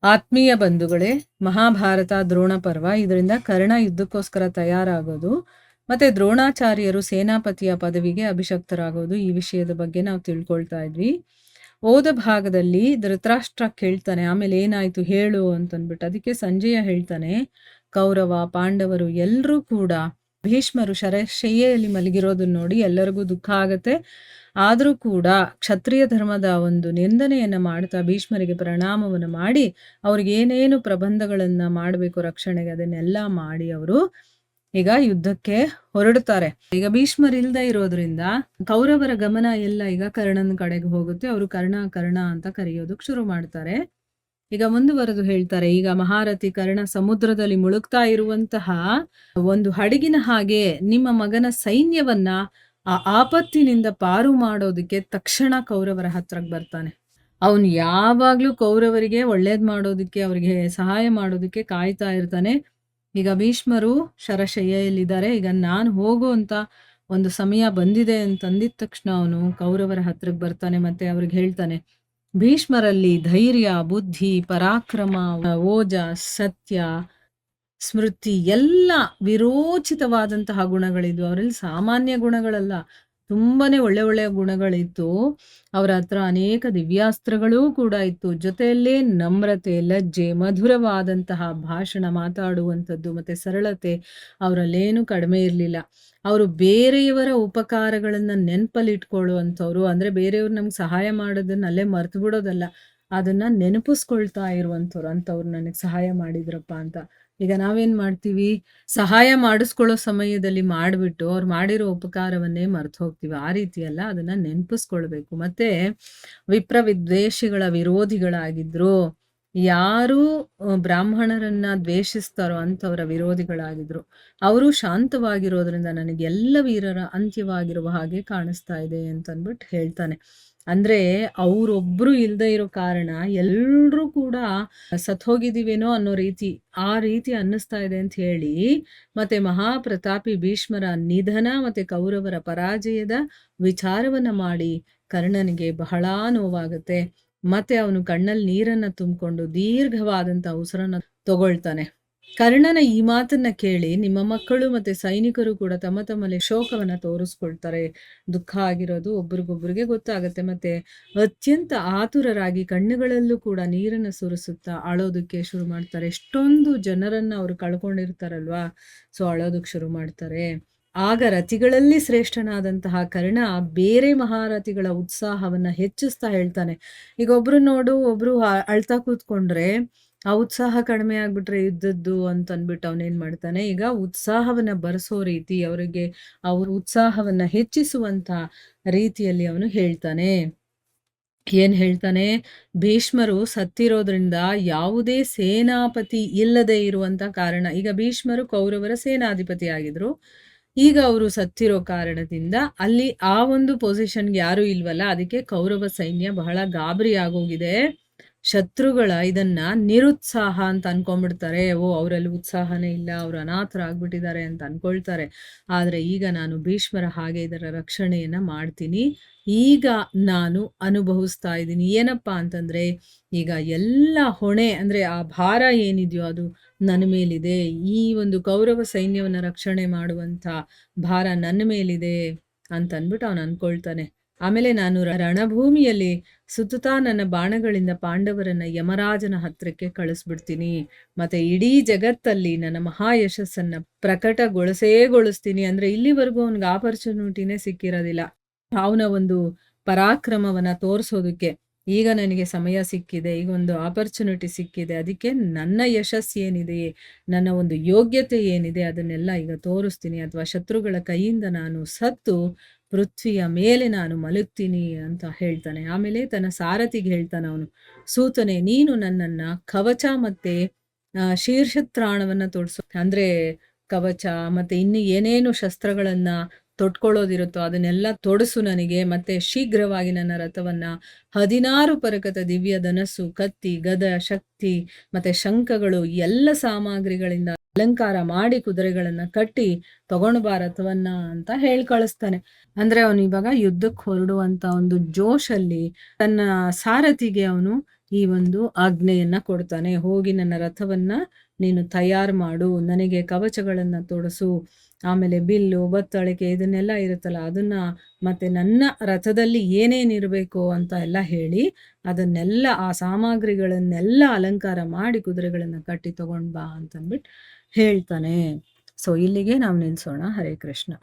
ಆತ್ಮೀಯ ಬಂಧುಗಳೇ, ಮಹಾಭಾರತ ದ್ರೋಣ ಪರ್ವ. ಇದರಿಂದ ಕರ್ಣ ಯುದ್ಧಕ್ಕೋಸ್ಕರ ತಯಾರಾಗೋದು ಮತ್ತೆ ದ್ರೋಣಾಚಾರ್ಯರು ಸೇನಾಪತಿಯ ಪದವಿಗೆ ಅಭಿಷಕ್ತರಾಗೋದು, ಈ ವಿಷಯದ ಬಗ್ಗೆ ನಾವು ತಿಳ್ಕೊಳ್ತಾ ಇದ್ವಿ. ಓದ ಭಾಗದಲ್ಲಿ ಧೃತರಾಷ್ಟ್ರ ಕೇಳ್ತಾನೆ, ಆಮೇಲೆ ಏನಾಯ್ತು ಹೇಳು ಅಂತಂದ್ಬಿಟ್ಟು. ಅದಕ್ಕೆ ಸಂಜಯ ಹೇಳ್ತಾನೆ, ಕೌರವ ಪಾಂಡವರು ಎಲ್ಲರೂ ಕೂಡ ಭೀಷ್ಮರು ಶರಶಯ್ಯೆಯಲ್ಲಿ ಮಲಗಿರೋದನ್ನ ನೋಡಿ ಎಲ್ಲರಿಗೂ ದುಃಖ ಆಗತ್ತೆ. ಆದರೂ ಕೂಡ ಕ್ಷತ್ರಿಯ ಧರ್ಮದ ಒಂದು ನಿಂದನೆಯನ್ನ ಮಾಡ್ತಾ ಭೀಷ್ಮರಿಗೆ ಪ್ರಣಾಮವನ್ನು ಮಾಡಿ ಅವ್ರಿಗೆ ಏನೇನು ಪ್ರಬಂಧಗಳನ್ನ ಮಾಡಬೇಕು ರಕ್ಷಣೆಗೆ ಅದನ್ನೆಲ್ಲ ಮಾಡಿ ಅವರು ಈಗ ಯುದ್ಧಕ್ಕೆ ಹೊರಡ್ತಾರೆ. ಈಗ ಭೀಷ್ಮರ್ ಇಲ್ದೇ ಇರೋದ್ರಿಂದ ಕೌರವರ ಗಮನ ಎಲ್ಲ ಈಗ ಕರ್ಣನ ಕಡೆಗೆ ಹೋಗುತ್ತೆ. ಅವರು ಕರ್ಣ ಕರ್ಣ ಅಂತ ಕರೆಯೋದಕ್ಕೆ ಶುರು ಮಾಡ್ತಾರೆ. ಈಗ ಮುಂದುವರೆದು ಹೇಳ್ತಾರೆ, ಈಗ ಮಹಾರಥಿ ಕರ್ಣ ಸಮುದ್ರದಲ್ಲಿ ಮುಳುಗ್ತಾ ಇರುವಂತಹ ಒಂದು ಹಡಗಿನ ಹಾಗೆ ನಿಮ್ಮ ಮಗನ ಸೈನ್ಯವನ್ನ ಆ ಆಪತ್ತಿನಿಂದ ಪಾರು ಮಾಡೋದಕ್ಕೆ ತಕ್ಷಣ ಕೌರವರ ಹತ್ರಕ್ಕೆ ಬರ್ತಾನೆ. ಅವನು ಯಾವಾಗ್ಲೂ ಕೌರವರಿಗೆ ಒಳ್ಳೇದ್ ಮಾಡೋದಕ್ಕೆ, ಅವ್ರಿಗೆ ಸಹಾಯ ಮಾಡೋದಕ್ಕೆ ಕಾಯ್ತಾ ಇರ್ತಾನೆ. ಈಗ ಭೀಷ್ಮರು ಶರಶಯ್ಯೆಯಲ್ಲಿದ್ದಾರೆ. ಈಗ ನಾನು ಹೋಗುವಂತ ಒಂದು ಸಮಯ ಬಂದಿದೆ ಅಂತಂದಿದ ತಕ್ಷಣ ಅವನು ಕೌರವರ ಹತ್ರಕ್ಕೆ ಬರ್ತಾನೆ. ಮತ್ತೆ ಅವ್ರಿಗೆ ಹೇಳ್ತಾನೆ, ಭೀಷ್ಮರಲ್ಲಿ ಧೈರ್ಯ, ಬುದ್ಧಿ, ಪರಾಕ್ರಮ, ಓಜ, ಸತ್ಯ, ಸ್ಮೃತಿ ಎಲ್ಲ ವಿರೋಚಿತವಾದಂತಹ ಗುಣಗಳಿದ್ವು. ಅವರಲ್ಲಿ ಸಾಮಾನ್ಯ ಗುಣಗಳಲ್ಲ, ತುಂಬಾನೇ ಒಳ್ಳೆ ಒಳ್ಳೆಯ ಗುಣಗಳಿತ್ತು. ಅವರ ಹತ್ರ ಅನೇಕ ದಿವ್ಯಾಸ್ತ್ರಗಳೂ ಕೂಡ ಇತ್ತು. ಜೊತೆಯಲ್ಲೇ ನಮ್ರತೆ, ಲಜ್ಜೆ, ಮಧುರವಾದಂತಹ ಭಾಷಣ ಮಾತಾಡುವಂಥದ್ದು ಮತ್ತೆ ಸರಳತೆ ಅವರಲ್ಲೇನು ಕಡಿಮೆ ಇರಲಿಲ್ಲ. ಅವರು ಬೇರೆಯವರ ಉಪಕಾರಗಳನ್ನ ನೆನಪಲ್ಲಿಟ್ಕೊಳ್ಳುವಂಥವ್ರು. ಅಂದ್ರೆ ಬೇರೆಯವ್ರು ನಮ್ಗೆ ಸಹಾಯ ಮಾಡೋದನ್ನ ಅಲ್ಲೇ ಮರ್ತು ಬಿಡೋದಲ್ಲ, ಅದನ್ನ ನೆನಪಿಸ್ಕೊಳ್ತಾ ಇರುವಂಥವ್ರು. ಅಂಥವ್ರು ನನಗೆ ಸಹಾಯ ಮಾಡಿದ್ರಪ್ಪ ಅಂತ. ಈಗ ನಾವೇನ್ ಮಾಡ್ತೀವಿ, ಸಹಾಯ ಮಾಡಿಸ್ಕೊಳ್ಳೋ ಸಮಯದಲ್ಲಿ ಮಾಡ್ಬಿಟ್ಟು ಅವ್ರು ಮಾಡಿರೋ ಉಪಕಾರವನ್ನೇ ಮರ್ತು ಹೋಗ್ತೀವಿ. ಆ ರೀತಿ ಅಲ್ಲ, ಅದನ್ನ ನೆನಪಿಸ್ಕೊಳ್ಬೇಕು. ಮತ್ತೆ ವಿಪ್ರ ವಿದ್ವೇಷಿಗಳ ವಿರೋಧಿಗಳಾಗಿದ್ರು. ಯಾರು ಬ್ರಾಹ್ಮಣರನ್ನ ದ್ವೇಷಿಸ್ತಾರೋ ಅಂಥವರ ವಿರೋಧಿಗಳಾಗಿದ್ರು. ಅವರು ಶಾಂತವಾಗಿರೋದ್ರಿಂದ ನನಗೆ ಎಲ್ಲ ವೀರರ ಅಂತ್ಯವಾಗಿರುವ ಹಾಗೆ ಕಾಣಿಸ್ತಾ ಇದೆ ಅಂತಂದ್ಬಿಟ್ಟು ಹೇಳ್ತಾನೆ. ಅಂದ್ರೆ ಅವ್ರೊಬ್ರು ಇಲ್ದೇ ಇರೋ ಕಾರಣ ಎಲ್ರೂ ಕೂಡ ಸತ್ತೋಗಿದೀವೇನೋ ಅನ್ನೋ ರೀತಿ, ಆ ರೀತಿ ಅನ್ನಿಸ್ತಾ ಇದೆ ಅಂತ ಹೇಳಿ ಮತ್ತೆ ಮಹಾಪ್ರತಾಪಿ ಭೀಷ್ಮರ ನಿಧನ ಮತ್ತೆ ಕೌರವರ ಪರಾಜಯದ ವಿಚಾರವನ್ನ ಮಾಡಿ ಕರ್ಣನಿಗೆ ಬಹಳ ನೋವಾಗುತ್ತೆ. ಮತ್ತೆ ಅವನು ಕಣ್ಣಲ್ಲಿ ನೀರನ್ನ ತುಂಬಿಕೊಂಡು ದೀರ್ಘವಾದಂತ ಉಸಿರನ್ನ ತಗೊಳ್ತಾನೆ. ಕರ್ಣನ ಈ ಮಾತನ್ನ ಕೇಳಿ ನಿಮ್ಮ ಮಕ್ಕಳು ಮತ್ತೆ ಸೈನಿಕರು ಕೂಡ ತಮ್ಮ ತಮ್ಮಲ್ಲಿ ಶೋಕವನ್ನ ತೋರಿಸ್ಕೊಳ್ತಾರೆ. ದುಃಖ ಆಗಿರೋದು ಒಬ್ರಿಗೊಬ್ರಿಗೆ ಗೊತ್ತಾಗತ್ತೆ. ಮತ್ತೆ ಅತ್ಯಂತ ಆತುರರಾಗಿ ಕಣ್ಣುಗಳಲ್ಲೂ ಕೂಡ ನೀರನ್ನ ಸುರಿಸುತ್ತಾ ಅಳೋದಕ್ಕೆ ಶುರು ಮಾಡ್ತಾರೆ. ಎಷ್ಟೊಂದು ಜನರನ್ನ ಅವ್ರು ಕಳ್ಕೊಂಡಿರ್ತಾರಲ್ವಾ, ಸೊ ಅಳೋದಕ್ಕೆ ಶುರು ಮಾಡ್ತಾರೆ. ಆಗ ರಥಿಗಳಲ್ಲಿ ಶ್ರೇಷ್ಠನಾದಂತಹ ಕರ್ಣ ಬೇರೆ ಮಹಾರಥಿಗಳ ಉತ್ಸಾಹವನ್ನ ಹೆಚ್ಚಿಸ್ತಾ ಹೇಳ್ತಾನೆ. ಈಗ ಒಬ್ರು ನೋಡು, ಒಬ್ರು ಅಳ್ತಾ ಕೂತ್ಕೊಂಡ್ರೆ ಆ ಉತ್ಸಾಹ ಕಡಿಮೆ ಆಗ್ಬಿಟ್ರೆ ಯುದ್ಧದ್ದು ಅಂತ ಅಂದ್ಬಿಟ್ಟು ಅವನೇನ್ ಮಾಡ್ತಾನೆ, ಈಗ ಉತ್ಸಾಹವನ್ನ ಬರೆಸೋ ರೀತಿ, ಅವರಿಗೆ ಅವ್ರ ಉತ್ಸಾಹವನ್ನ ಹೆಚ್ಚಿಸುವಂತ ರೀತಿಯಲ್ಲಿ ಅವನು ಹೇಳ್ತಾನೆ. ಏನ್ ಹೇಳ್ತಾನೆ, ಭೀಷ್ಮರು ಸತ್ತಿರೋದ್ರಿಂದ ಯಾವುದೇ ಸೇನಾಪತಿ ಇಲ್ಲದೆ ಇರುವಂತ ಕಾರಣ, ಈಗ ಭೀಷ್ಮರು ಕೌರವರ ಸೇನಾಧಿಪತಿ ಆಗಿದ್ರು, ಈಗ ಅವರು ಸತ್ತಿರೋ ಕಾರಣದಿಂದ ಅಲ್ಲಿ ಆ ಒಂದು ಪೊಸಿಷನ್ಗೆ ಯಾರು ಇಲ್ವಲ್ಲ, ಅದಕ್ಕೆ ಕೌರವ ಸೈನ್ಯ ಬಹಳ ಗಾಬರಿ ಆಗೋಗಿದೆ. ಶತ್ರುಗಳ ಇದನ್ನ ನಿರುತ್ಸಾಹ ಅಂತ ಅನ್ಕೊಂಡ್ಬಿಡ್ತಾರೆ. ಓ, ಅವರಲ್ಲಿ ಉತ್ಸಾಹನೇ ಇಲ್ಲ, ಅವ್ರು ಅನಾಥರಾಗ್ಬಿಟ್ಟಿದ್ದಾರೆ ಅಂತ ಅನ್ಕೊಳ್ತಾರೆ. ಆದ್ರೆ ಈಗ ನಾನು ಭೀಷ್ಮರ ಹಾಗೆ ಇದರ ರಕ್ಷಣೆಯನ್ನ ಮಾಡ್ತೀನಿ. ಈಗ ನಾನು ಅನುಭವಿಸ್ತಾ ಇದ್ದೀನಿ ಏನಪ್ಪಾ ಅಂತಂದ್ರೆ, ಈಗ ಎಲ್ಲ ಹೊಣೆ ಅಂದ್ರೆ ಆ ಭಾರ ಏನಿದೆಯೋ ಅದು ನನ್ನ ಮೇಲಿದೆ. ಈ ಒಂದು ಕೌರವ ಸೈನ್ಯವನ್ನ ರಕ್ಷಣೆ ಮಾಡುವಂತ ಭಾರ ನನ್ನ ಮೇಲಿದೆ ಅಂತ ಅಂದ್ಬಿಟ್ಟು ಅವನು ಅನ್ಕೊಳ್ತಾನೆ. ಆಮೇಲೆ ನಾನು ರಣಭೂಮಿಯಲ್ಲಿ ಸುತ್ತುತ್ತಾ ನನ್ನ ಬಾಣಗಳಿಂದ ಪಾಂಡವರನ್ನ ಯಮರಾಜನ ಹತ್ರಕ್ಕೆ ಕಳಿಸ್ಬಿಡ್ತೀನಿ. ಮತ್ತೆ ಇಡೀ ಜಗತ್ತಲ್ಲಿ ನನ್ನ ಮಹಾಯಶಸ್ಸನ್ನ ಪ್ರಕಟಗೊಳಿಸ್ತೀನಿ. ಅಂದ್ರೆ ಇಲ್ಲಿವರೆಗೂ ಅವನಿಗೆ ಆಪರ್ಚುನಿಟಿನೇ ಸಿಕ್ಕಿರೋದಿಲ್ಲ ಅವನ ಒಂದು ಪರಾಕ್ರಮವನ್ನ ತೋರಿಸೋದಕ್ಕೆ. ಈಗ ನನಗೆ ಸಮಯ ಸಿಕ್ಕಿದೆ, ಈಗ ಒಂದು ಆಪರ್ಚುನಿಟಿ ಸಿಕ್ಕಿದೆ. ಅದಕ್ಕೆ ನನ್ನ ಯಶಸ್ಸು ಏನಿದೆ, ನನ್ನ ಒಂದು ಯೋಗ್ಯತೆ ಏನಿದೆ ಅದನ್ನೆಲ್ಲ ಈಗ ತೋರಿಸ್ತೀನಿ. ಅಥವಾ ಶತ್ರುಗಳ ಕೈಯಿಂದ ನಾನು ಸತ್ತು ಪೃಥ್ವಿಯ ಮೇಲೆ ನಾನು ಮಲಗ್ತೀನಿ ಅಂತ ಹೇಳ್ತಾನೆ. ಆಮೇಲೆ ತನ್ನ ಸಾರಥಿಗೆ ಹೇಳ್ತಾನೆ ಅವನು, ಸೂತನೆ, ನೀನು ನನ್ನನ್ನ ಕವಚ ಮತ್ತೆ ಶೀರ್ಷತ್ರಾಣವನ್ನ ತೊಡ್ಸು. ಅಂದ್ರೆ ಕವಚ ಮತ್ತೆ ಇನ್ನು ಏನೇನು ಶಸ್ತ್ರಗಳನ್ನ ತೊಟ್ಕೊಳ್ಳೋದಿರುತ್ತೋ ಅದನ್ನೆಲ್ಲ ತೊಡಸು ನನಗೆ. ಮತ್ತೆ ಶೀಘ್ರವಾಗಿ ನನ್ನ ರಥವನ್ನ 16 ಪರಕತ ದಿವ್ಯ ಧನಸ್ಸು, ಕತ್ತಿ, ಗದ, ಶಕ್ತಿ ಮತ್ತೆ ಶಂಖಗಳು ಎಲ್ಲ ಸಾಮಗ್ರಿಗಳಿಂದ ಅಲಂಕಾರ ಮಾಡಿ ಕುದುರೆಗಳನ್ನ ಕಟ್ಟಿ ತಗೊಂಡು ಬಾ ರಥವನ್ನ ಅಂತ ಹೇಳಿ ಕಳಿಸ್ತಾನೆ. ಅಂದ್ರೆ ಅವನು ಇವಾಗ ಯುದ್ಧಕ್ಕೆ ಹೊರಡುವಂತ ಒಂದು ಜೋಶಲ್ಲಿ ತನ್ನ ಸಾರಥಿಗೆ ಅವನು ಈ ಒಂದು ಆಜ್ಞೆಯನ್ನ ಕೊಡ್ತಾನೆ. ಹೋಗಿ ನನ್ನ ರಥವನ್ನ ನೀನು ತಯಾರು ಮಾಡು, ನನಗೆ ಕವಚಗಳನ್ನ ತೊಡಸು, ಆಮೇಲೆ ಬಿಲ್ಲು, ಬತ್ತಳಿಕೆ ಇದನ್ನೆಲ್ಲ ಇರುತ್ತಲ್ಲ ಅದನ್ನ, ಮತ್ತೆ ನನ್ನ ರಥದಲ್ಲಿ ಏನೇನಿರಬೇಕು ಅಂತ ಎಲ್ಲ ಹೇಳಿ ಅದನ್ನೆಲ್ಲ ಆ ಸಾಮಗ್ರಿಗಳನ್ನೆಲ್ಲ ಅಲಂಕಾರ ಮಾಡಿ ಕುದುರೆಗಳನ್ನ ಕಟ್ಟಿ ತಗೊಂಡ್ ಬಾ ಅಂತಂದ್ಬಿಟ್ಟು ಹೇಳ್ತಾನೆ. ಸೊ ಇಲ್ಲಿಗೆ ನಾವು ನಿಲ್ಸೋಣ. ಹರೇ ಕೃಷ್ಣ.